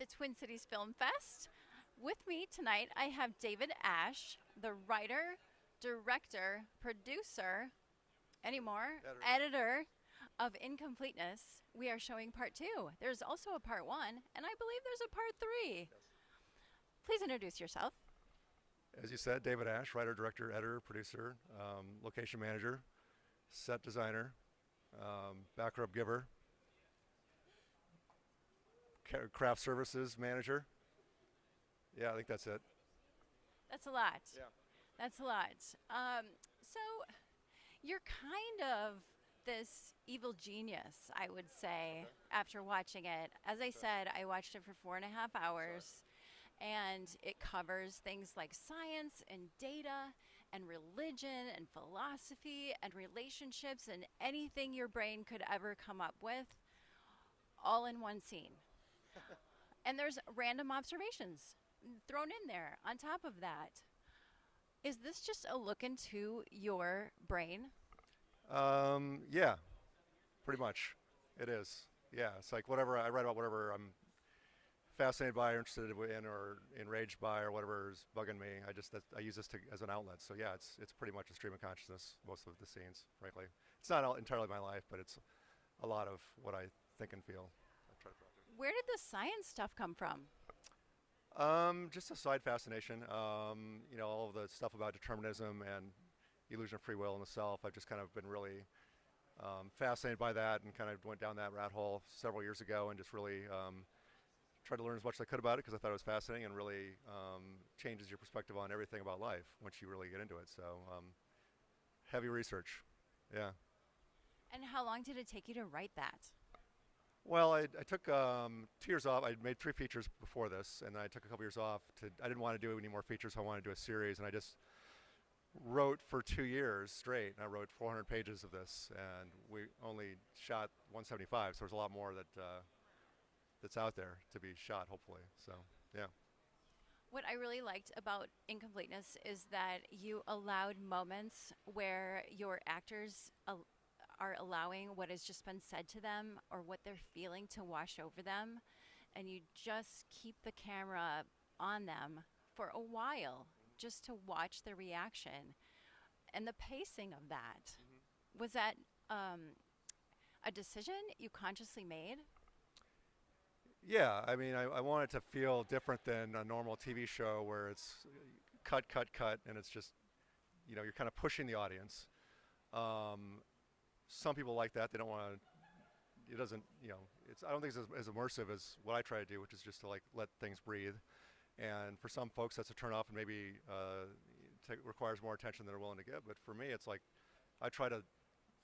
the Twin Cities Film Fest. With me tonight, I have David Ash, the writer, director, producer, editor of Incompleteness. We are showing part 2. There's also a part 1, and I believe there's a part 3. Yes. Please introduce yourself. As you said, David Ash, writer, director, editor, producer, location manager, set designer, back rub giver, craft services manager. Yeah, I think that's it. That's a lot. Yeah. That's a lot. So you're kind of this evil genius, I would say, after watching it. As I said, I watched it for 4.5 hours, and it covers things like science and data and religion and philosophy and relationships and anything your brain could ever come up with, all in one scene. And there's random observations thrown in there on top of that. Is this just a look into your brain? Yeah, pretty much. It is. Yeah, it's like whatever I write about, whatever I'm fascinated by or interested in or enraged by or whatever is bugging me. I use this as an outlet. So yeah, it's pretty much a stream of consciousness, most of the scenes, frankly. It's not entirely my life, but it's a lot of what I think and feel. Where did the science stuff come from? Just a side fascination. All of the stuff about determinism and illusion of free will in the self. I've just kind of been really fascinated by that and kind of went down that rat hole several years ago and just really tried to learn as much as I could about it because I thought it was fascinating and really changes your perspective on everything about life once you really get into it. So heavy research, yeah. And how long did it take you to write that? Well, I took 2 years off. I made 3 features before this, and I took a couple years off. I didn't want to do any more features, so I wanted to do a series, and I just wrote for 2 years straight. And I wrote 400 pages of this, and we only shot 175, so there's a lot more that's out there to be shot, hopefully. So, yeah. What I really liked about Incompleteness is that you allowed moments where your actors are allowing what has just been said to them or what they're feeling to wash over them, and you just keep the camera on them for a while just to watch the reaction and the pacing of that. Mm-hmm. Was that a decision you consciously made? Yeah, I mean, I want it to feel different than a normal TV show where it's cut, and it's just, you're kind of pushing the audience. Some people like that. They don't want to, it doesn't, I don't think it's as immersive as what I try to do, which is just to let things breathe. And for some folks, that's a turn off and maybe requires more attention than they're willing to give. But for me, it's like I try to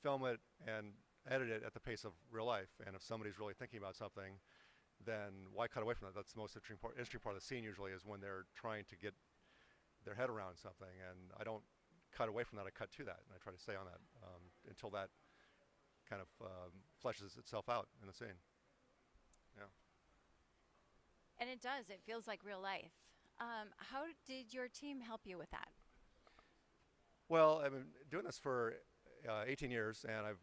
film it and edit it at the pace of real life. And if somebody's really thinking about something, then why cut away from that? That's the most interesting part of the scene usually is when they're trying to get their head around something. And I don't cut away from that. I cut to that. And I try to stay on that until that kind of fleshes itself out in the scene. Yeah. And it does. It feels like real life. How did your team help you with that? Well, I've been doing this for 18 years, and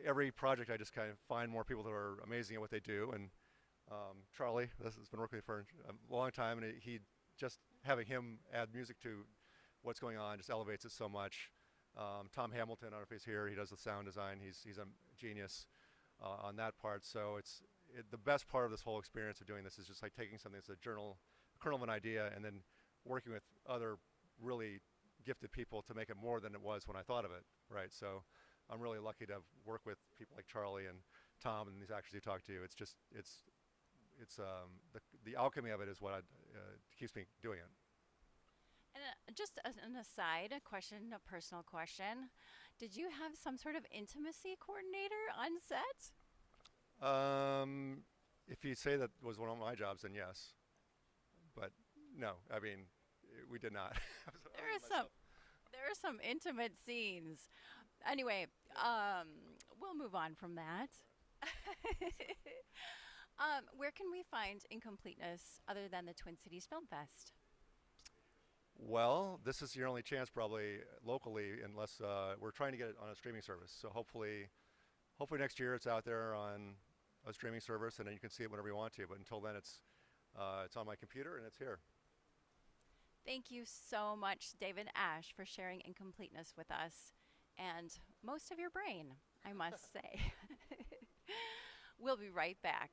every project I just kind of find more people that are amazing at what they do. And Charlie, this has been working for a long time, and he just having him add music to what's going on just elevates it so much. Tom Hamilton, I don't know if he's here, he does the sound design. He's a genius on that part. So the best part of this whole experience of doing this is just like taking something that's a kernel of an idea and then working with other really gifted people to make it more than it was when I thought of it, right? So I'm really lucky to work with people like Charlie and Tom and these actors you talk to. It's just, the alchemy of it is what keeps me doing it. And just as an aside, a personal question. Did you have some sort of intimacy coordinator on set? If you say that was one of my jobs, then yes. But no, I mean, we did not. There are some intimate scenes. Anyway, we'll move on from that. Where can we find Incompleteness other than the Twin Cities Film Fest? Well, this is your only chance probably locally unless we're trying to get it on a streaming service. So hopefully next year it's out there on a streaming service and then you can see it whenever you want to. But until then it's It's on my computer and it's here. Thank you so much, David Ash, for sharing Incompleteness with us and most of your brain, I must say. We'll be right back.